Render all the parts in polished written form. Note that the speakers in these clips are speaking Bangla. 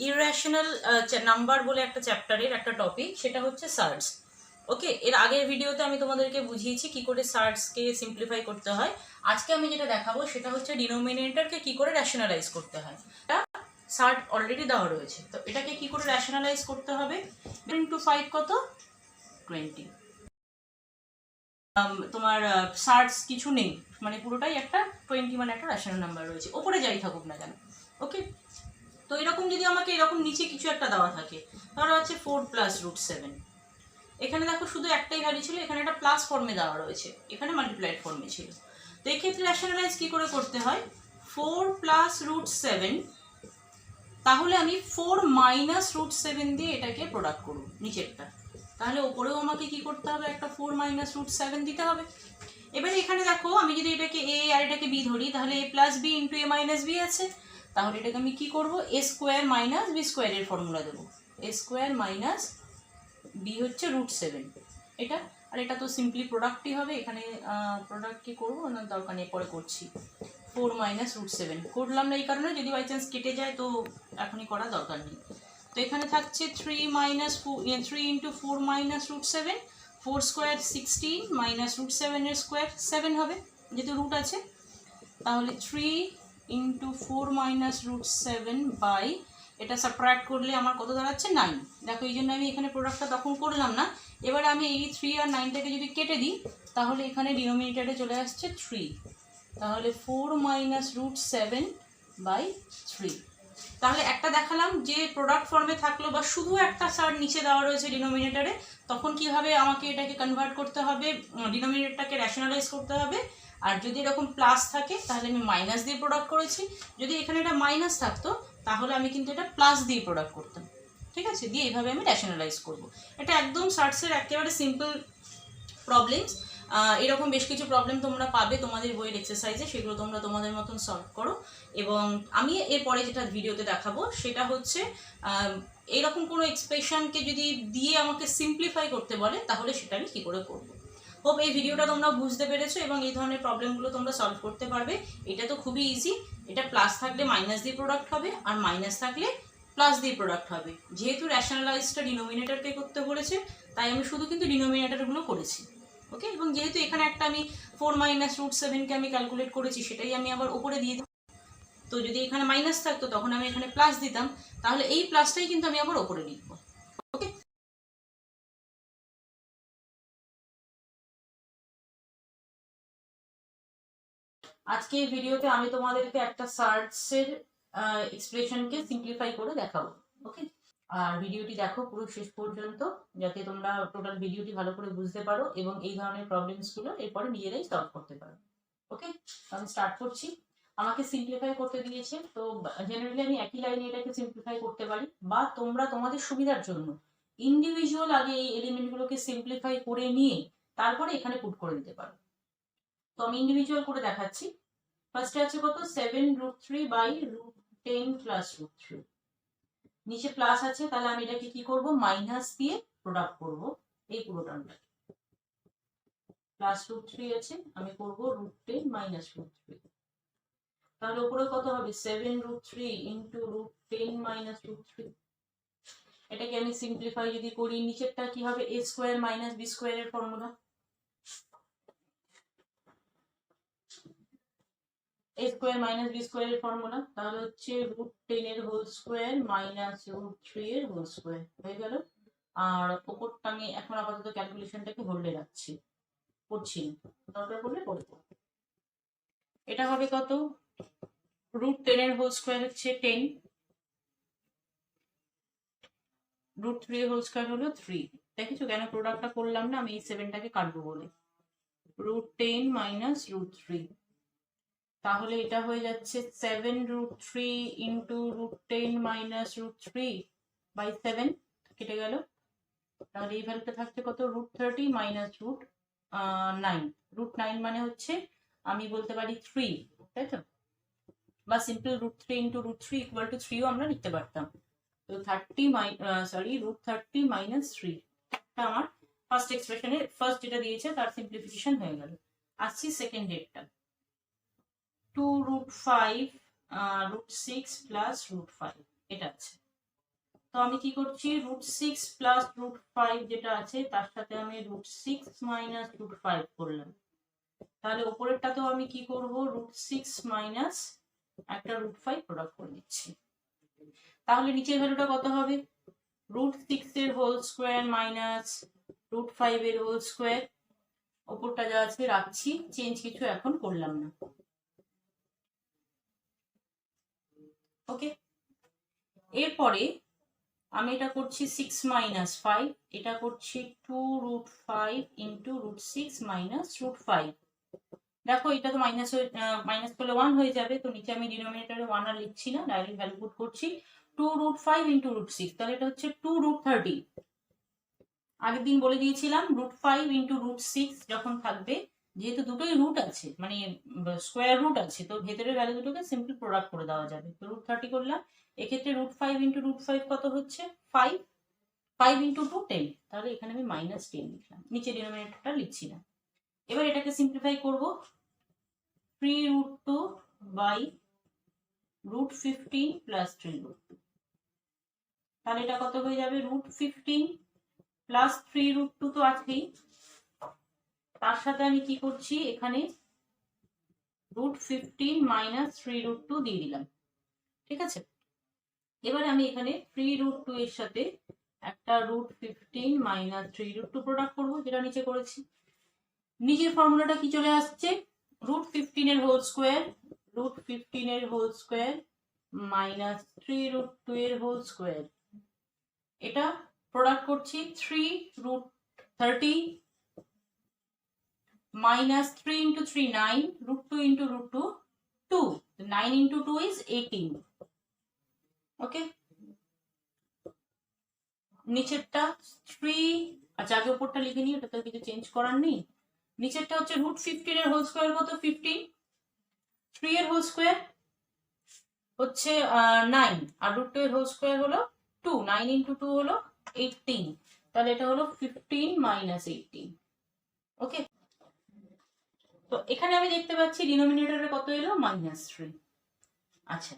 ইররেশনাল নাম্বার বলে একটা চ্যাপ্টারের একটা টপিক, সেটা হচ্ছে সার্টস। ওকে, এর আগের ভিডিওতে আমি তোমাদেরকে বুঝিয়েছি কি করে সার্টসকে সিম্পলিফাই করতে হয়। আজকে আমি যেটা দেখাবো সেটা হচ্ছে ডিনোমিনেটরকে কি করে র্যাশনালাইজ করতে হয়। এটা সার্ট অলরেডি দেওয়া রয়েছে, তো এটাকে কি করে র্যাশনালাইজ করতে হবে। 2 × 5 কত? 20। তোমার সার্টস কিছু নেই, মানে পুরোটাই একটা 20 মানে একটা র্যাশনাল নাম্বার রয়েছে, ওপরে যাই থাকুক না কেন। ওকে, তো এরকম যদি আমাকে এরকম নিচে কিছু একটা দেওয়া থাকে, ধরো হচ্ছে 4 + √7। এখানে দেখো শুধু একটাই ভ্যালু ছিল, এখানে একটা প্লাস ফর্মে দেওয়া রয়েছে, এখানে মাল্টিপ্লাইড ফর্মে ছিল। তো এই ক্ষেত্রে র্যাশনালাইজ কি করে করতে হয়, 4 + √7, তাহলে আমি 4 - √7 দিয়ে এটাকে প্রোডাক্ট করব নিচেরটা, তাহলে ওপরেও আমাকে কি করতে হবে, একটা 4 - √7 দিতে হবে। এবারে এখানে দেখো আমি যদি এটাকে a আর এটাকে b ধরি, তাহলে a + b × a - b আছে, তাহলে এটাকে আমি কি করব, a² - b² এর ফর্মুলা দেবো। a² - b হচ্ছে √7 এটা, আর এটা তো সিম্পলি প্রোডাক্টই হবে। এখানে প্রোডাক্ট কি করবো না, দরকার নেই, পরে করছি। 4 - √7 করলাম না এই কারণে, যদি বাই চান্স কেটে যায় তো এখনই করা দরকার নেই। তো এখানে থাকছে 3 × 4 - √7, 4² 16 - √7 এর স্কোয়ার 7 হবে, যেহেতু রুট আছে। তাহলে 3 × 4 - √7 বাই, এটা সাবট্রাক্ট করলে আমার কত দাঁড়াচ্ছে, 9। দেখো এই জন্য আমি এখানে প্রোডাক্টটা তখন করলাম না। এবার আমি এই 3 আর 9টাকে যদি কেটে দিই, তাহলে এখানে ডিনোমিনেটরে চলে আসছে 3, তাহলে 4 - √7 বাই 3। তাহলে একটা দেখালাম যে প্রোডাক্ট ফর্মে থাকলো বা শুধু একটা সার নিচে দেওয়া রয়েছে ডিনোমিনেটরে, তখন কিভাবে আমাকে এটাকে কনভার্ট করতে হবে, ডিনোমিনেটরটাকে র্যাশনালাইজ করতে হবে। আর যদি এরকম প্লাস থাকে তাহলে আমি মাইনাস দিয়ে প্রোডাক্ট করেছি, যদি এখানে এটা মাইনাস থাকতো তাহলে আমি কিন্তু এটা প্লাস দিয়ে প্রোডাক্ট করতাম। ঠিক আছে, দিয়ে এইভাবে আমি র্যাশনালাইজ করব। এটা একদম সার্টসের একেবারে সিম্পল প্রবলেমস। এরকম বেশ কিছু প্রবলেম তোমরা পাবে তোমাদের বইয়ের এক্সারসাইজে, সেগুলো তোমরা তোমাদের মতন সলভ করো। এবং আমি এরপরে যেটা ভিডিওতে দেখাবো সেটা হচ্ছে এইরকম কোনো এক্সপ্রেশনকে যদি দিয়ে আমাকে সিম্পলিফাই করতে বলে, তাহলে সেটা আমি কী করে করবো। হোপ এই ভিডিওটা তোমরা বুঝতে পেরেছো এবং এই ধরনের প্রবলেমগুলো তোমরা সলভ করতে পারবে। এটা তো খুবই ইজি, এটা প্লাস থাকলে মাইনাস দিয়ে প্রোডাক্ট হবে, আর মাইনাস থাকলে প্লাস দিয়ে প্রোডাক্ট হবে। যেহেতু র্যাশনালাইজটা ডিনোমিনেটরকে করতে বলেছে, তাই আমি শুধু কিন্তু ডিনোমিনেটরগুলো করেছি। ওকে, এবং যেহেতু এখানে একটা আমি 4 - √7কে আমি ক্যালকুলেট করেছি, সেটাই আমি আবার উপরে দিয়ে দিই। তো যদি এখানে মাইনাস থাকতো তখন আমি এখানে প্লাস দিতাম, তাহলে এই প্লাসটাই কিন্তু আমি আবার উপরে লিখবো। ওকে, আজকে এই ভিডিওতে আমি তোমাদেরকে একটা সার্টসের এক্সপ্রেশনকে সিম্পলিফাই করে দেখাবো। ওকে, আর ভিডিওটি দেখো পুরো শেষ পর্যন্ত, যাতে তোমরা টোটাল ভিডিওটি ভালো করে বুঝতে পারো এবং এই ধরনের প্রবলেমসগুলো এরপরে নিজেরাই সলভ করতে পারো। ওকে, আমি স্টার্ট করছি। আমাকে সিম্পলিফাই করতে দিয়েছে, তো জেনারেলি আমি একই লাইনে এটাকে সিম্পলিফাই করতে পারি, বা তোমরা তোমাদের সুবিধার জন্য ইন্ডিভিজুয়াল আগে এই এলিমেন্টগুলোকে সিম্পলিফাই করে নিয়ে তারপরে এখানে পুট করে দিতে পারো। তো আমি ইন্ডিভিজুয়াল করে দেখাচ্ছি। ফার্স্টে আছে কত, 7√3 বাই √10 + √3। নিচে প্লাস আছে, তাহলে আমি এটাকে কি করব, মাইনাস দিয়ে প্রোডাক্ট করব। এই পুরো টার্মটা +√3 আছে, আমি করব √10 - √3। তাহলে উপরে কত হবে, 7√3 × √10 - √3। এটাকে আমি সিম্পলিফাই যদি করি, নিচেরটা কি হবে, a² - b² এর ফর্মুলা। a² - b² এর ফর্মুলা, তাহলে হচ্ছে √10 এর হোল স্কোয়ার -√3 এর হোল স্কোয়ার হয়ে গেল। আর ওপরটা আমি এখন আপাতত ক্যালকুলেশনটাকে হোল্ডে রাখছি, করছি না, দরকার পড়লে করবো। এটা হবে কত, √10 এর হোল স্কোয়ার হচ্ছে 10, √3 এর হোল স্কোয়ার হলো 3। দেখেছো কেন প্রোডাক্টটা করলাম না, আমি এই 7টাকে কাটবো বলে। √10 - √3, তাহলে এটা হয়ে যাচ্ছে 7√3 × √10 - √3 বাই 7, কেটে গেল। তাহলে এই ভ্যালুটা থাকছে কত, √30 - √9। √9 মানে হচ্ছে আমি বলতে পারি 3, তাই তো, বা সিম্পল √3 × √3 = 3ও আমরা লিখতে পারতাম। তো 30 - 3 আমার ফার্স্ট এক্সপ্রেশনের ফার্স্ট যেটা দিয়েছে তার সিম্পলিফিকেশন হয়ে গেল। আসছি সেকেন্ড ডেটটা, 2√5 √6 + √5। এটা আছে। তো আমি কি করছি, √6 প্লাস √5 যেটা আছে তার সাথে আমি √6 মাইনাস √5 করলাম। তাহলে ওপরেরটাতেও আমি কি করব, √6 মাইনাস একটা √5 প্রোডাক্ট করে দিচ্ছি। তাহলে নিচের ভ্যালুটা কত হবে, √6 এর হোল স্কোয়ার মাইনাস √5 এর হোল স্কোয়ার। ওপরটা যা আছে রাখছি, চেঞ্জ কিছু এখন করলাম না। ওকে, এরপরে আমি এটা করছি 6 মাইনাস 5, এটা করছি 2√5 ইন্টু √6 মাইনাস √5। দেখো এটা তো মাইনাস করলে 1 হয়ে যাবে, তো নিচে আমি ডিনোমিনেটরে 1 আর লিখছি না, ডাইরেক্ট ভ্যালু পুট করছি। 2√5 ইন্টু √6, তাহলে এটা হচ্ছে 2√30। আগের দিন বলে দিয়েছিলাম √5 ইন্টু √6 যখন থাকবে, যেহেতু দুটোই রুট আছে মানে স্কোয়ার রুট আছে, তো ভেতরের ভ্যালু দুটোকে সিম্পল প্রোডাক্ট করে দেওয়া যাবে। তো √30 করলাম, এক্ষেত্রে √5 ইন্টু √5 কত হচ্ছে 5, 5 ইন্টু 2 10, তাহলে এখানে আমি -10 লিখলাম, নিচে ডিনোমিনেটরটা লিখছি না। এবার এটাকে সিম্পলিফাই করব, 3√2 বাই √15 প্লাস 3√2, তাহলে এটা কত হয়ে যাবে, √15 প্লাস 3√2 তো আছেই, তার সাথে আমি কি করছি এখানে √15 মাইনাস 3√2 দিয়ে দিলাম। ঠিক আছে, এবার আমি এখানে 3√2 এর সাথে একটা √15 মাইনাস 3√2 প্রোডাক্ট করবো, যেটা নিচে করেছি। নিচের ফর্মুলাটা কি চলে আসছে, √15 এর হোল স্কোয়ার, √15 এর হোল স্কোয়ার মাইনাস 3√2 এর হোল স্কোয়ার। এটা প্রোডাক্ট করছি 3√30 minus 3 into 3 9, √2 into √2 2, 9 into 2 is 18. ওকে, নিচেরটা 3, আচ্ছা আগে উপরটা লিখে নিই, ওটা তো কিছু চেঞ্জ করার নেই। নিচেরটা হচ্ছে √15 এর হোল স্কোয়ার কত 15, 3 এর হোল স্কোয়ার হচ্ছে 9, আর √2 এর হোল স্কোয়ার হলো 2, 9 into 2 হলো 18, তাহলে এটা হলো 15 মাইনাস 18। ওকে, তো এখানে আমি দেখতে পাচ্ছি ডিনোমিনেটরে কত এলো -3। আচ্ছা,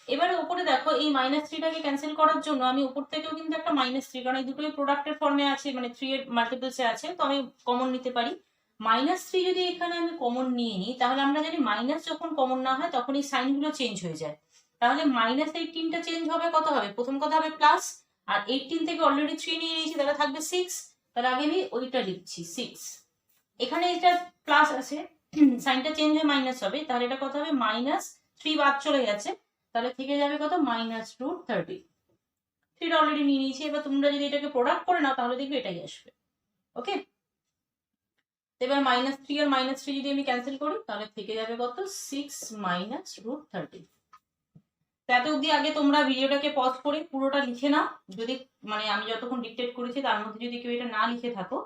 এবারে উপরে দেখো এই -3টাকে ক্যান্সেল করার জন্য আমি উপর থেকেও কিন্তু একটা -3, কারণ এই দুটোই প্রোডাক্টের ফর্মে আছে মানে 3 এর মাল্টিপলসে আছে, তো আমি কমন নিতে পারি। -3 যদি এখানে আমি কমন নিয়ে নিই, তাহলে আমরা জানি মাইনাস যখন কমন না হয় তখন এই সাইনগুলো চেঞ্জ হয়ে যায়। তাহলে -18টা চেঞ্জ হবে, কত হবে, প্রথম কথা হবে প্লাস, আর 18 থেকে অলরেডি 3 নিয়ে নিয়েছি, তাহলে থাকবে 6, তাহলে আগে আমি ওইটা লিখছি 6। এখানে এটা প্লাস আছে, সাইনটা চেঞ্জ হয়ে মাইনাস হবে, তাহলে এটা কত হবে, -3 বাদ চলে গেছে, তাহলে থেকে যাবে কত, -√30। 3 অলরেডি নিয়ে নিয়েছি, এবার তোমরা যদি এটাকে প্রোডাক্ট করে নাও তাহলে দেখবে এটাই আসবে। ওকে, এবার -3 আর -3 যদি আমি ক্যান্সেল করি তাহলে থেকে যাবে কত, 6 -√30। এত অব্দি আগে তোমরা ভিডিওটাকে পজ করে পুরোটা লিখে নাও, যদি মানে আমি যতক্ষণ ডিকটেট করেছি তার মধ্যে যদি কেউ এটা না লিখে থাকো,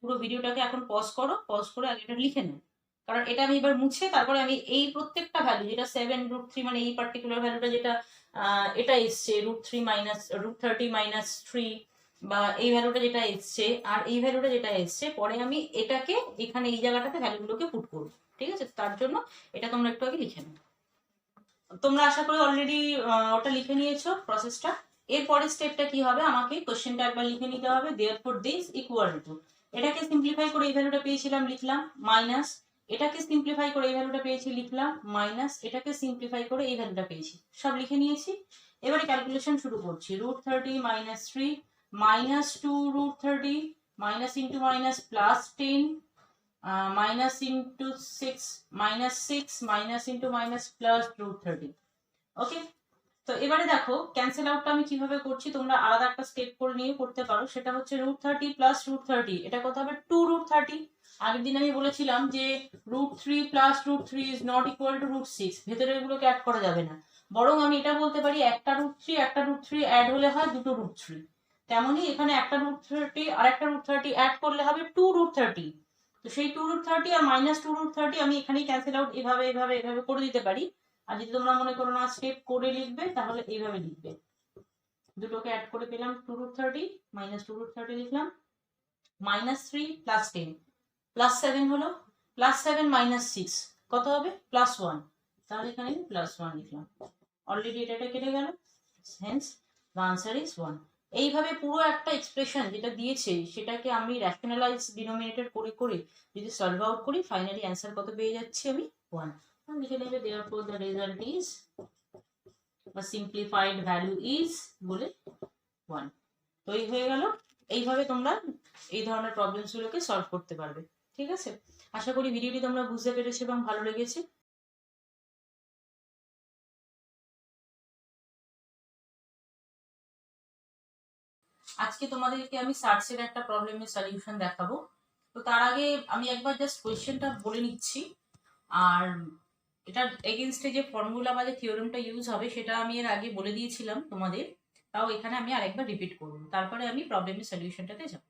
পুরো ভিডিওটাকে এখন পজ করো, পজ করে আগে এটা লিখে নাও, কারণ এটা আমি এবার মুছে তারপরে আমি এই প্রত্যেকটা ভ্যালু যেটা 7√3 মানে এই পার্টিকুলার ভ্যালুটা যেটা এটা এসছে √3 মাইনাস √30 মাইনাস 3, বা এই ভ্যালুটা যেটা এসছে আর এই ভ্যালুটা যেটা এসছে, পরে আমি এটাকে এখানে এই জায়গাটাতে ভ্যালুগুলোকে পুট করবো। ঠিক আছে, তার জন্য এটা তোমরা একটু আগে লিখে নাও। তোমরা আশা করি অলরেডি ওটা লিখে নিয়েছো প্রসেসটা। এরপরের স্টেপটা কি হবে, আমাকে কোশ্চেনটা একবার লিখে নিতে হবে, দেয়ারফর দিস ইকুয়াল টু, এটাকে সিম্পলিফাই করে এই ভ্যালুটা পেয়েছিলাম লিখলাম, মাইনাস এটাকে সিম্পলিফাই করে এই ভ্যালুটা পেয়েছি লিখলাম, মাইনাস এটাকে সিম্পলিফাই করে এই ভ্যালুটা পেয়েছি, সব লিখে নিয়েছি। এবারে ক্যালকুলেশন শুরু করছি, √30 minus 3 minus 2√30 minus into minus plus 10 minus into 6 minus 6 minus into minus plus √30। ওকে, তো এবারে দেখো ক্যান্সেল আউটটা আমি কিভাবে করছি, তোমরা আলাদা একটা স্টেপ করে নিয়ে করতে পারো, সেটা হচ্ছে √30 প্লাস √30, এটা কত হবে 2√30। আগের দিন আমি বলেছিলাম যে √3 plus √3 is not equal to √6, ভেতরে এগুলোকে অ্যাড করা যাবে না, বরং আমি এটা বলতে পারি একটা √3 একটা √3 অ্যাড হলে হয় দুটো √3, তেমনই এখানে একটা √30 আর একটা √30 অ্যাড করলে হবে 2√30। তো সেই 2√30 আর -2√30 আমি এখানেই ক্যান্সেল আউট এভাবে এভাবে এভাবে করে দিতে পারি। আর যদি তোমরা মনে করো না স্টেপ করে লিখবে তাহলে এইভাবে লিখবে, দুটোকে অ্যাড করে পেলাম 2√30 -2√30 লিখলাম, -3 প্লাস 10 প্লাস 7 হলো, প্লাস 7 মাইনাস 6 কত হবে, +1, তাহলে এখানে +1 লিখলাম, অলরেডি এটা কেটে গেল, হেন্স দ্য আনসার ইজ 1। এইভাবে পুরো একটা এক্সপ্রেশন যেটা দিয়েছে সেটাকে আমি র্যাশনালাইজ ডিনোমিনেটর করে করে যদি সলভ আউট করি, ফাইনালি অ্যান্সার কত পেয়ে যাচ্ছি আমি? 1। লিখে নেবে therefore the result is a simplified value is বলে 1। তো এই হয়ে গেল। এইভাবে তোমরা এই ধরনের প্রবলেমস গুলোকে সলভ করতে পারবে। ঠিক আছে, আশা করি ভিডিওটি তোমরা বুঝতে পেরেছো এবং ভালো লেগেছে। আজকে তোমাদেরকে আমি সার্চের একটা প্রবলেমের সলিউশন দেখাবো। তো তার আগে আমি একবার জাস্ট কোয়েশ্চেনটা বলে নিচ্ছি, আর এটার এগেনস্টে যে ফর্মুলা বা যে থিওরেমটা ইউজ হবে সেটা আমি এর আগে বলে দিয়েছিলাম তোমাদের, তাও এখানে আমি আরেকবার রিপিট করবো, তারপরে আমি প্রবলেমের সলিউশনটাতে যাব।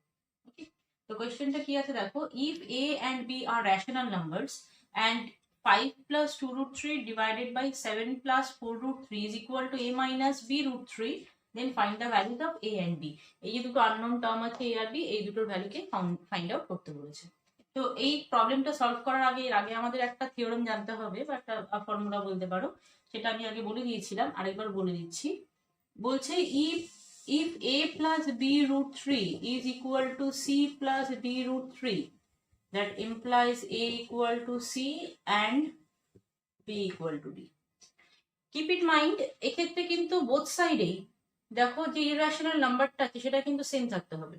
ওকে, তো কোয়েশ্চেনটা কি আছে দেখো, if a and b are rational numbers and 5 plus 2 root 3 divided by 7 plus 4 root 3 is equal to a minus b root 3, then find the values of a and b। এই যে দুটো আননোন টার্ম আছে a আর b, এই দুটোর ভ্যালুকে ফাইন্ড আউট করতে বলেছে। তো এই প্রবলেমটা সলভ করার আগে আমাদের একটা থিওরেম জানতে হবে বা একটা ফর্মুলা বলতে পারো, সেটা আমি আগে বলে দিয়েছিলাম, আরেকবার বলে দিচ্ছি। বলছে if a plus b root 3 is equal to c plus d root 3, that implies a equal to c and b equal to d। Keep in mind, এক্ষেত্রে কিন্তু বোথ সাইডেই দেখো যে ইররেশনাল নাম্বারটা আছে সেটা কিন্তু সেম থাকতে হবে।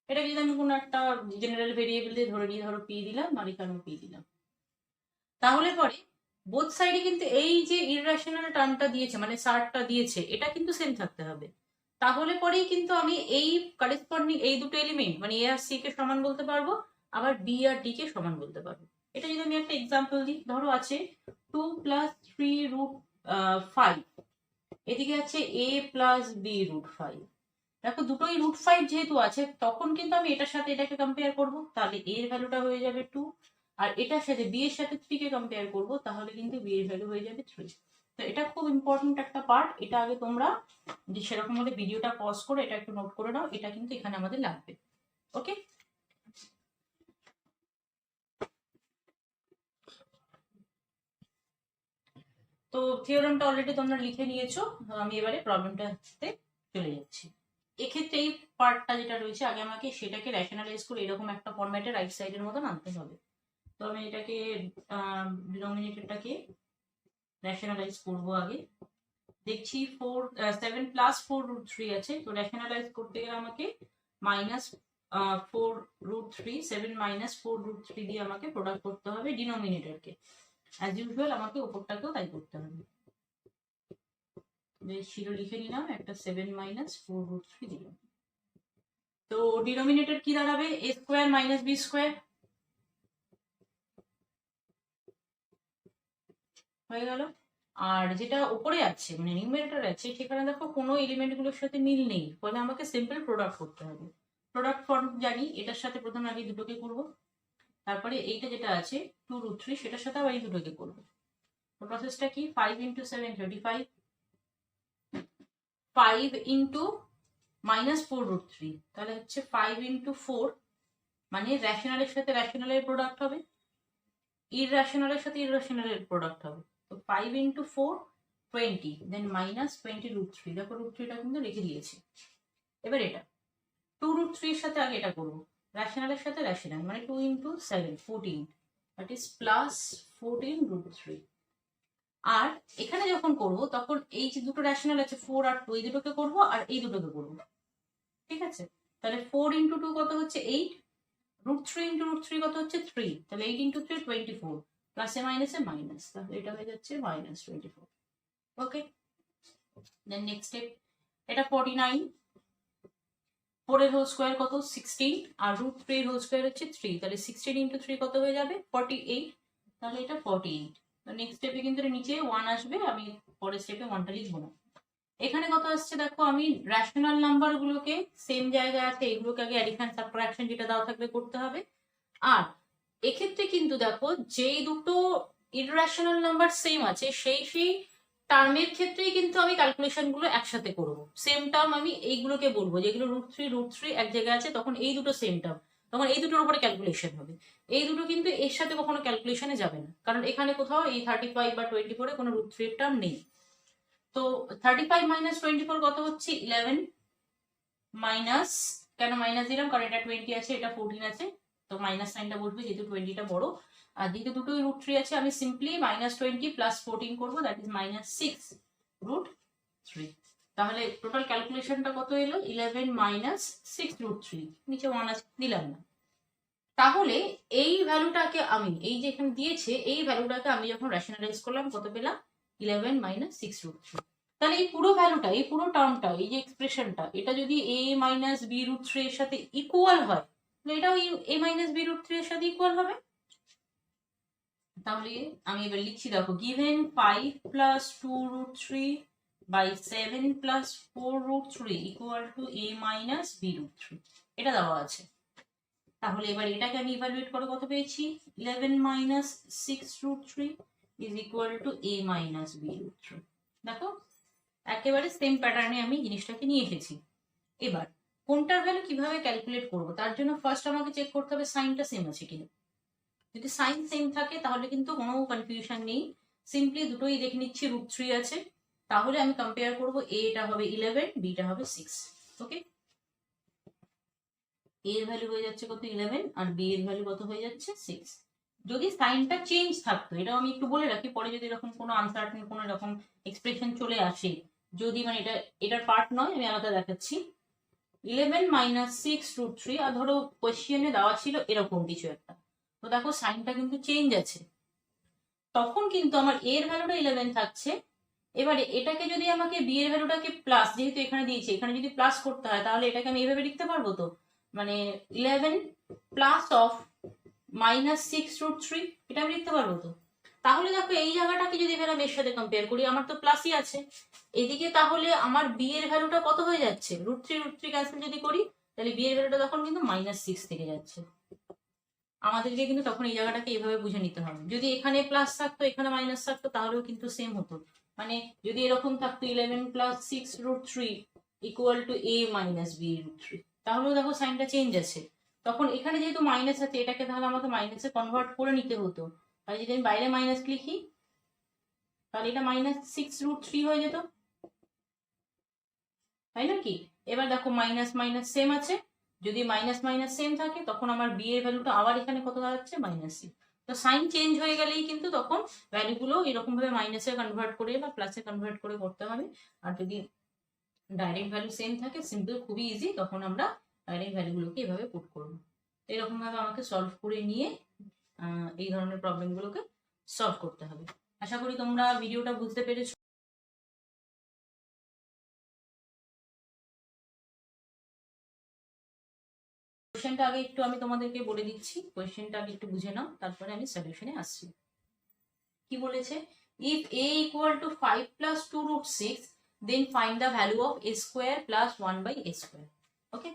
এটা যদি আমি কোনো একটা জেনারেল ভেরিয়েবল দিয়ে ধরে নিই, ধরো পি দিলাম আর এখানেও পি দিলাম, তাহলে পরে বোথ সাইডে কিন্তু এই যে ইররেশনাল টার্মটা দিয়েছে মানে সারটা দিয়েছে এটা কিন্তু সেম থাকতে হবে। তাহলে পরেই কিন্তু আমি এই কারেসপন্ডিং এই দুটো এলিমেন্ট মানে এ আর সি কে সমান বলতে পারবো, আবার বি আর ডি কে সমান বলতে পারবো। এটা যদি আমি একটা এক্সাম্পল দিই, ধরো আছে 2 plus 3 root 5, এদিকে আছে a plus b root 5। দেখো দুটোই √5 যেহেতু আছে তখন কিন্তু আমি এটার সাথে এটাকে কম্পেয়ার করব, তাহলে a এর ভ্যালুটা হয়ে যাবে 2, আর এটার সাথে b এর সাথে 3 কে কম্পেয়ার করব, তাহলে কিন্তু b এর ভ্যালু হয়ে যাবে 3। তো এটা খুব ইম্পর্টেন্ট একটা পার্ট, এটা আগে তোমরা যে সেরকম হলে ভিডিওটা পজ করে এটা একটু নোট করে নাও, এটা কিন্তু এখানে আমাদের লাগবে। ওকে, তো থিওরেমটা অলরেডি তোমরা লিখে নিয়েছো, আমি এবারে প্রবলেমটাতে চলে যাচ্ছি। এক্ষেত্রে এই পার্টটা যেটা রয়েছে আগে আমাকে সেটাকে র্যাশনালাইজ করে এরকম একটা ফরম্যাটে রাইট সাইডের মতন আনতে হবে। তো আমি এটাকে ডিনোমিনেটরটাকে র্যাশনালাইজ করবো আগে। দেখছি 7 প্লাস 4 রুট 3 আছে, তো র্যাশনালাইজ করতে গেলে আমাকে মাইনাস 4 রুট 3 7 মাইনাস 4 রুট 3 দিয়ে আমাকে প্রোডাক্ট করতে হবে ডিনোমিনেটরকে। অ্যাজ ইউজুয়াল আমাকে উপরটাকেও তাই করতে হবে। শিরো লিখে নিলাম, একটা 7 মাইনাস 4 রুট 3 দিলাম। তো ডিনোমিনেটর কি দাঁড়াবে? a square minus B square হয়ে গেল। আর যেটা উপরে আছে মানে নিউমারেটর আছে সেখানে দেখো কোনো এলিমেন্ট গুলোর সাথে মিল নেই, ফলে আমাকে সিম্পল প্রোডাক্ট করতে হবে। প্রোডাক্ট ফর্ম জানি, এটার সাথে প্রথমে আগে দুটোকে করব, তারপরে এইটা যেটা আছে 2 root 3 সেটার সাথে আবার এই দুটোকে করবো। তো প্রসেসটা কি? 5 into 7 35, 5 into মাইনাস 4 root 3, তাহলে হচ্ছে 5 into 4, মানে র্যাশনালের সাথে র্যাশনালের প্রোডাক্ট হবে, ইররেশনালের সাথে ইররেশনালের প্রোডাক্ট হবে। তো 5 into 4 20, দেন মাইনাস 20 root 3, দেখো root 3টা কিন্তু রেখে দিয়েছি। এবার এটা 2 root 3 এর সাথে আগে এটা করবো, র্যাশনালের সাথে র্যাশনাল, মানে 2 into 7 14, that is plus 14 root 3। আর এখানে যখন করব তখন এই যে দুটো র্যাশনাল আছে 4 আর 2, এই দুটোকে করবো আর এই দুটোকে করবো। ঠিক আছে, তাহলে 4 into 2 কত হচ্ছে 8, root 3 into root 3 কত হচ্ছে 3, তাহলে 8 into 3 24, প্লাসে মাইনাসে মাইনাস, তাহলে এটা হয়ে যাচ্ছে মাইনাস 24। ওকে, দেন নেক্সট স্টেপ, এটা 49, 4 এর হোল স্কোয়ার কত 16, আর root 3 এর হোল স্কোয়ার হচ্ছে 3, তাহলে 16 into 3 কত হয়ে যাবে 48, তাহলে এটা 48। তো নেক্সট স্টেপে কিন্তু নিচে 1 আসবে, আমি পরের স্টেপে 1টা লিখবো না। এখানে কত আসছে দেখো, আমি র্যাশনাল নাম্বার গুলোকে সেম জায়গায় আছে এগুলোকে আগে অ্যাডিশন সাবট্রাকশন যেটা দেওয়া থাকবে করতে হবে। আর এক্ষেত্রে কিন্তু দেখো যেই দুটো ইররেশনাল নাম্বার সেম আছে সেই টার্মের ক্ষেত্রেই কিন্তু আমি ক্যালকুলেশন গুলো একসাথে করব। সেম টার্ম আমি এইগুলোকে বলবো, যেগুলো রুট থ্রি এক জায়গায় আছে তখন এই দুটো সেম টার্ম, তখন এই দুটোর উপরে ক্যালকুলেশন হবে। এই দুটো কিন্তু এর সাথে কখনো ক্যালকুলেশনে যাবে না, কারণ এখানে কোথাও এই 35 বা 24 কোনো √3 এর টার্ম নেই। তো 35 মাইনাস 24 কত হচ্ছে 11 মাইনাস, কেন মাইনাস দিলাম কারণ এটা 20 আছে এটা 14 আছে, তো মাইনাস সাইনটা বসবে যেহেতু 20টা বড়, আর যেহেতু দুটোই রুট 3 আছে আমি সিম্পলি -20 প্লাস 14 করবো, দ্যাট ইজ -6 রুট 3। তাহলে টোটাল ক্যালকুলেশনটা কত এলো 11 মাইনাস 6 রুট 3, নিচে 1 আছে দিলাম না। তাহলে এই ভ্যালুটাকে আমি এই যে এখানে দিয়েছে এই ভ্যালুটাকে আমি যখন রেশনালাইজ করলাম কত পেলাম 11 মাইনাস 6 রুট 3। তাহলে এই পুরো ভ্যালুটা এই পুরো টার্মটা এই যে এক্সপ্রেশনটা এটা যদি a মাইনাস বি রুট 3 এর সাথে ইকুয়াল হয় তাহলে এটাও a মাইনাস বি রুট 3 এর সাথে ইকুয়াল হবে। তাহলে আমি এবার লিখছি দেখো given 5 plus 2 root 3 by 7 plus 4 root 3 equal to a minus b root 3 এটা দেওয়া আছে। তাহলে এবার এটাকে আমি ইভালুয়েট করে কত পেয়েছি 11 minus 6 root 3 is equal to a minus b root 3। দেখো একেবারে সেম প্যাটার্নে আমি জিনিসটাকে নিয়ে এসেছি। এবার কোনটার ভ্যালু কিভাবে ক্যালকুলেট করব তার জন্য ফার্স্ট আমাকে চেক করতে হবে সাইনটা সেম আছে কিনা। যদি সাইন সেম থাকে তাহলে কিন্তু কোনো কনফিউশন নেই, সিম্পলি দুটোই দেখে নিচ্ছি রুট 3 আছে, তাহলে আমি কম্পেয়ার করব এটা হবে 11 বিটা হবে 6। ওকে, a এর ভ্যালু হয়ে যাচ্ছে কত 11 আর b এর ভ্যালু কত হয়ে যাচ্ছে 6। যদি সাইনটা চেঞ্জ থাকতো, এটাও আমি একটু বলে রাখি পরে যদি এরকম কোনো আনসার্টেন কোনো এরকম এক্সপ্রেশন চলে আসে, যদি মানে এটার পার্ট নয় আমি আলাদা দেখাচ্ছি 11 মাইনাস 6 রুট 3 আর ধরো কোয়েশ্চেনে দেওয়া ছিল এরকম কিছু একটা, তো দেখো সাইনটা কিন্তু চেঞ্জ আছে, তখন কিন্তু আমার a এর ভ্যালুটা 11 থাকছে। এবারে এটাকে যদি আমাকে b এর ভ্যালুটাকে প্লাস, যেহেতু এখানে দিয়েছি এখানে যদি প্লাস করতে হয় তাহলে এটাকে আমি এইভাবে লিখতে পারবো, তো মানে 11 প্লাস অফ মাইনাস 6 রুট 3 এটা আমি লিখতে পারবো তো। তাহলে দেখো এই জায়গাটাকে যদি এবার আমি এর সাথে কম্পেয়ার করি আমার তো প্লাসই আছে এদিকে, তাহলে আমার বি এর ভ্যালুটা কত হয়ে যাচ্ছে রুট 3 ক্যান্সেল যদি করি তাহলে বি এর ভ্যালুটা তখন কিন্তু -6 থেকে যাচ্ছে। আমাদেরকে কিন্তু তখন এই জায়গাটাকে এইভাবে বুঝে নিতে হবে, যদি এখানে প্লাস থাকতো এখানে মাইনাস থাকতো তাহলেও কিন্তু সেম হতো, মানে যদি এরকম থাকতো 11 plus 6 root 3 equal to a minus b root 3 তাহলেও দেখো সাইনটা চেঞ্জ আছে, তখন এখানে যেহেতু মাইনাস আছে এটাকে তাহলে আমাকে মাইনাসে কনভার্ট করে নিতে হতো, তাহলে যদি আমি বাইরে মাইনাস লিখি তাহলে এটা -6 √3 হয়ে যেত, তাই না কি। এবার দেখো মাইনাস মাইনাস সেম আছে, যদি মাইনাস মাইনাস সেম থাকে তখন আমার বি এর ভ্যালুটা আবার এখানে কত দাঁড়াচ্ছে -6। তো সাইন চেঞ্জ হয়ে গেলেই কিন্তু তখন ভ্যালুগুলো এরকম ভাবে মাইনাসে কনভার্ট করে বা প্লাসে কনভার্ট করে করতে হবে, আর যদি ডাইরেক্ট ভ্যালু সেম থাকে সিম্পল খুবই ইজি, তখন আমরা ডাইরেক্ট ভ্যালুগুলোকে এভাবে পুট করবো। এরকম ভাবে আমাকে সলভ করে নিয়ে এই ধরনের প্রবলেমগুলোকে সলভ করতে হবে। আশা করি তোমরা ভিডিওটা বুঝতে পেরেছো। কোয়েশ্চেনটা আগে একটু আমি তোমাদেরকে বলে দিচ্ছি, কোয়েশ্চেনটা আগে একটু বুঝে নাও তারপরে আমি সলিউশনে আসছি। কি বলেছে, if a equal to 5 plus 2 root 6 then find the value of a square plus 1 by a square. Okay,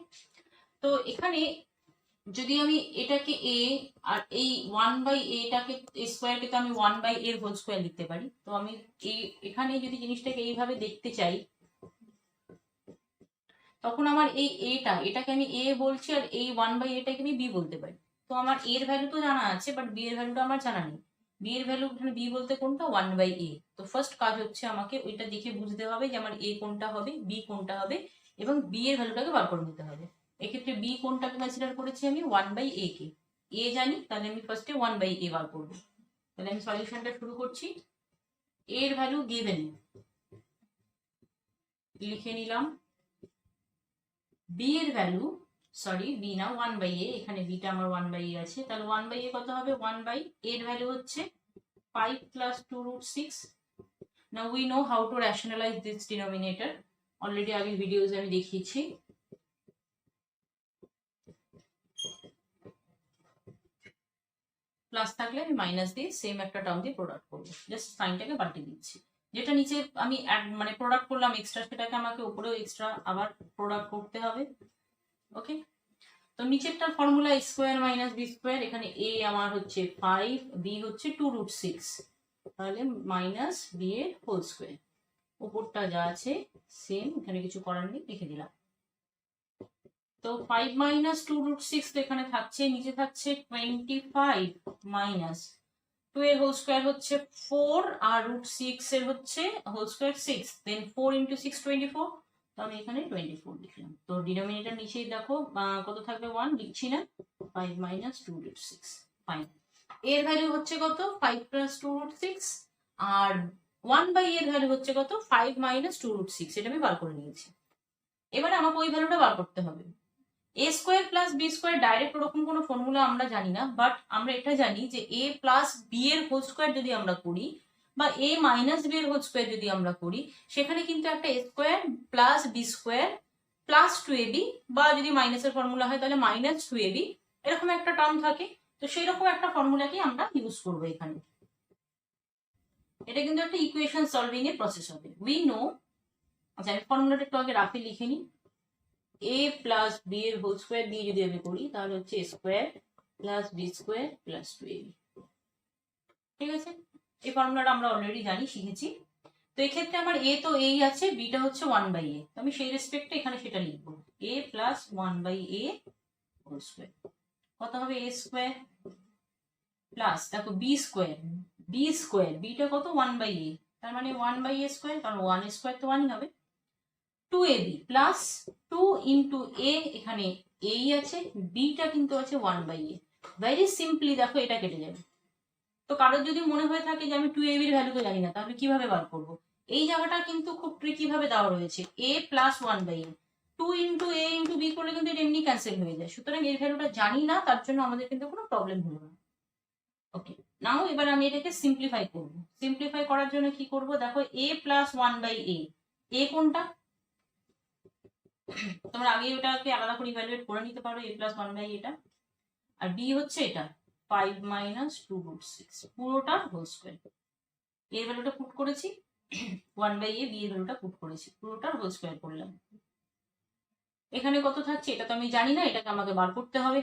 তো এখানে যদি আমি এটাকে a আর এই 1 বাই এটাকে a স্কোয়ারকে তো আমি 1 বাই এর হোল স্কোয়ার লিখতে পারি, তো আমি এখানে যদি জিনিসটাকে এইভাবে দেখতে চাই তখন আমার এই এটাকে আমি a বলছি আর এই 1 বাই এটাকে আমি b বলতে পারি, তো আমার a এর ভ্যালু তো জানা আছে বাট b এর ভ্যালুটা আমার জানা নেই। b এর ভ্যালু এখানে b বলতে কোনটা 1 বাই a, তো ফার্স্ট কাজ হচ্ছে আমাকে ওইটা দেখে বুঝতে হবে যে আমার a কোনটা হবে b কোনটা হবে এবং b এর ভ্যালুটাকে বার করে নিতে হবে। এক্ষেত্রে b কোনটাকে কনসিডার করেছি আমি 1 বাই a কে, a জানি তাহলে আমি ফার্স্টে 1 বাই a বার করবো। তাহলে আমি সলিউশনটা শুরু করছি, a এর ভ্যালু গিভেন লিখে নিলাম, b এর ভ্যালু সরি b না 1 বাই a, এখানে b টা আমার 1 বাই a আছে, তাহলে 1 বাই a কত হবে 1 বাই a এর ভ্যালু হচ্ছে 5 plus 2 root 6। Now we know how to rationalize this denominator, already আগে ভিডিওস আমি দেখিয়েছি। প্লাস থাকলে আমি মাইনাস দিয়ে সেম একটা টার্ম দিয়ে প্রোডাক্ট করবো, জাস্ট সাইনটাকে পাল্টে দিচ্ছি, যেটা নিচে আমি মানে প্রোডাক্ট করলাম এক্সট্রা সেটাকে আমাকে উপরেও এক্সট্রা আবার প্রোডাক্ট করতে হবে। ওকে, তো নিচেরটার formula a square minus B square, এখানে a আমার হচ্ছে 5 b হচ্ছে 2 রুট 6, তাহলে মাইনাস b এর হোল স্কোয়ার, উপরটা যা আছে সেম এখানে কিছু করার নেই লিখে দিলাম। তো 5 মাইনাস 2 রুট 6 তো এখানে থাকছে, নিচে থাকছে 25 মাইনাস 2 এর হোল স্কোয়ার হচ্ছে 4 আর রুট 6 এর হচ্ছে হোল স্কোয়ার 6, দেন 4 ইন্টু 6 24, তো আমি এখানে 24 লিখলাম। তো ডিনোমিনেটর নিচেই দেখো কত থাকবে 1, লিখছি না, 5 মাইনাস 2 রুট 6, ফাইন। এর ভ্যালু হচ্ছে কত 5 প্লাস 2 রুট 6, আর 1 বাই এর ভ্যালু হচ্ছে কত 5 মাইনাস 2 রুট 6, এটা আমি বার করে নিয়েছি। এবারে আমাকে ওই ভ্যালুটা বার করতে হবে। A square plus B square direct ওরকম কোনো ফর্মুলা আমরা জানি না, বাট আমরা এটা জানি যে এ প্লাস বি এর হোল স্কোয়ার যদি আমরা করি বা এ মাইনাস বি এর হোল স্কোয়ার যদি আমরা করি, সেখানে কিন্তু একটা A square plus B square plus 2ab, বা যদি মাইনাসের ফর্মুলা হয় তাহলে মাইনাস 2ab, এরকম একটা টার্ম থাকে। তো সেই রকম একটা ফর্মুলাকে আমরা ইউজ করবো এখানে। এটা কিন্তু একটা ইকুয়েশন সলভিং এর প্রসেস হবে। উই নো, আচ্ছা আমি ফর্মুলাটা একটু আগে রাফি লিখে নিই। a প্লাস বি এর হোল স্কোয়ার দিয়ে যদি আমি করি তাহলে হচ্ছে a square plus B square plus 2ab, ঠিক আছে। এই ফর্মুলাটা আমরা অলরেডি জানি, শিখেছি। তো এক্ষেত্রে আমার a তো এই আছে, বিটা হচ্ছে 1 বাই a, তো আমি সেই রেসপেক্টে এখানে সেটা লিখবো, a plus 1 by a whole square. কত হবে a স্কোয়ার প্লাস, দেখো বি স্কোয়ার, বিটা কত 1 বাই a, তার মানে 1 বাই a স্কোয়ার, কারণ 1 স্কোয়ার তো 1ই হবে, 2ab প্লাস 2 ইন্টু a, এখানে এই আছে, বিটা কিন্তু আছে 1 বাই a। ভেরি সিম্পলি দেখো এটা কেটে যাবে। তো কারোর যদি মনে হয়ে থাকে যে আমি 2ab এর ভ্যালু তো জানি না, তাহলে কিভাবে বার করব? এই জায়গাটা কিন্তু খুব ট্রিকি ভাবে দেওয়া রয়েছে, a plus 1 by a, 2 into a into b করলে কিন্তু এটা এমনি ক্যান্সেল হয়ে যায়। সুতরাং এর ভ্যালুটা জানি না, তার জন্য আমাদের কিন্তু কোনো প্রবলেম হলো না। ওকে, নাও এবার আমি এটাকে সিম্পলিফাই করব। সিম্পলিফাই করার জন্য কি করব, দেখো a প্লাস 1 বাই a কোনটা তোমরা আগে ওটাকে আলাদা করে ইভ্যালুয়েট করে নিতে পারো, a প্লাস 1 বাই এটা, আর b হচ্ছে এটা 5 মাইনাস 2 রুট 6, পুরোটা হোল স্কোয়ার। এর ভ্যালুটা পুট করেছি 1 বাই a, b এর ভ্যালুটা পুট করেছি, পুরোটার হোল স্কোয়ার করলাম। এখানে কত থাকছে এটা তো আমি জানি না, এটাকে আমাকে বার করতে হবে,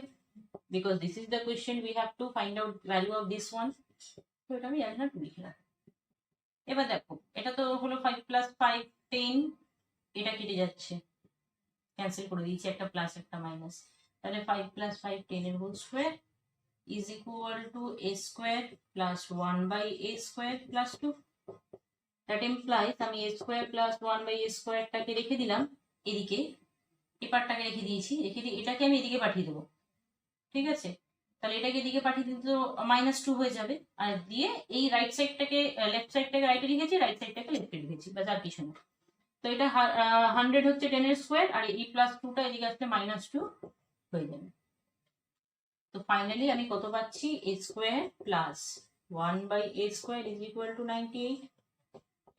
because this is the question, we have to find out value of this one. তো এটা আমি অ্যান্সার 2 লিখলাম। এবার দেখো এটা তো হলো 5 প্লাস 5 10, এটা কেটে যাচ্ছে, ক্যান্সেল করে দিয়েছি, একটা প্লাস একটা মাইনাস, তাহলে 5 প্লাস 5 10 এর whole square is equal to a square plus 1 by a square plus 2। That implies আমি a square plus 1 by a স্কোয়ারটাকে রেখে দিলাম এদিকে, এই পার্টটাকে রেখে দিয়েছি, রেখে দিয়ে এটাকে আমি এদিকে পাঠিয়ে দেবো, ঠিক আছে। তাহলে এটাকে এদিকে পাঠিয়ে দিতে তো -2 হয়ে যাবে, আর দিয়ে এই রাইট সাইডটাকে লেফট সাইডটাকে রাইটে লিখেছি, রাইট সাইডটাকে লেফটে লিখেছি, বা আর কিছু না। তো এটা 100 হচ্ছে 10 এর স্কোয়ার, আর এই প্লাস 2টা এদিকে আসলে -2 হয়ে যাবে। তো ফাইনালি আমি কত পাচ্ছি, a square plus 1 by a square is equal to 98।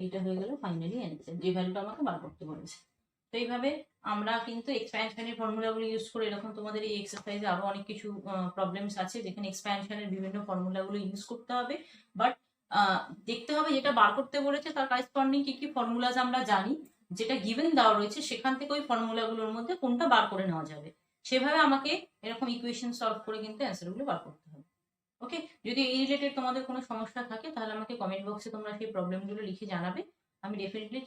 এটা হয়ে গেল ফাইনালি অ্যান্সার, যে ভ্যালুটা আমাকে বার করতে বলেছে। তো এইভাবে আমরা কিন্তু এক্সপ্যানশনের ফর্মুলাগুলো ইউজ করে, এরকম তোমাদের এই এক্সারসাইজে আরো অনেক কিছু প্রবলেমস আছে যেখানে এক্সপ্যানশনের বিভিন্ন ফর্মুলাগুলো ইউজ করতে হবে, বাট দেখতে হবে যেটা বার করতে বলেছে তার কারেসপন্ডিং কি কি ফর্মুলাস আমরা জানি, যেটা গিভেন দেওয়া রয়েছে সেখান থেকে ওই ফর্মুলাগুলোর মধ্যে কোনটা বার করে নেওয়া যাবে, সেভাবে আমাকে এরকম ইকুয়েশন সলভ করে কিন্তু অ্যান্সারগুলো বার করতে হবে। ওকে, যদি এই রিলেটেড তোমাদের কোনো সমস্যা থাকে তাহলে আমাকে কমেন্ট বক্সে তোমরা সেই প্রবলেমগুলো লিখে জানাবে, আমি ডেফিনেটলি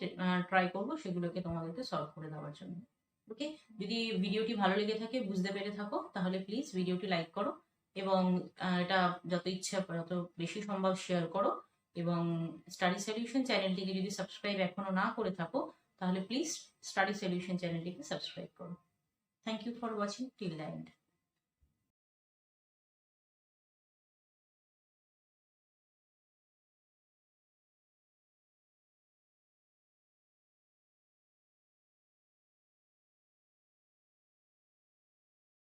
ট্রাই করবো সেগুলোকে তোমাদেরকে সলভ করে দেওয়ার জন্য। ওকে, যদি ভিডিওটি ভালো লেগে থাকে, বুঝতে পেরে থাকো, তাহলে প্লিজ ভিডিওটি লাইক করো, এবং এটা যত ইচ্ছা যত বেশি সম্ভব শেয়ার করো, এবং স্টাডি সলিউশন চ্যানেলটিকে যদি সাবস্ক্রাইব এখনো না করে থাকো তাহলে প্লিজ স্টাডি সলিউশন চ্যানেলটিকে সাবস্ক্রাইব করো। Thank you for watching till the and.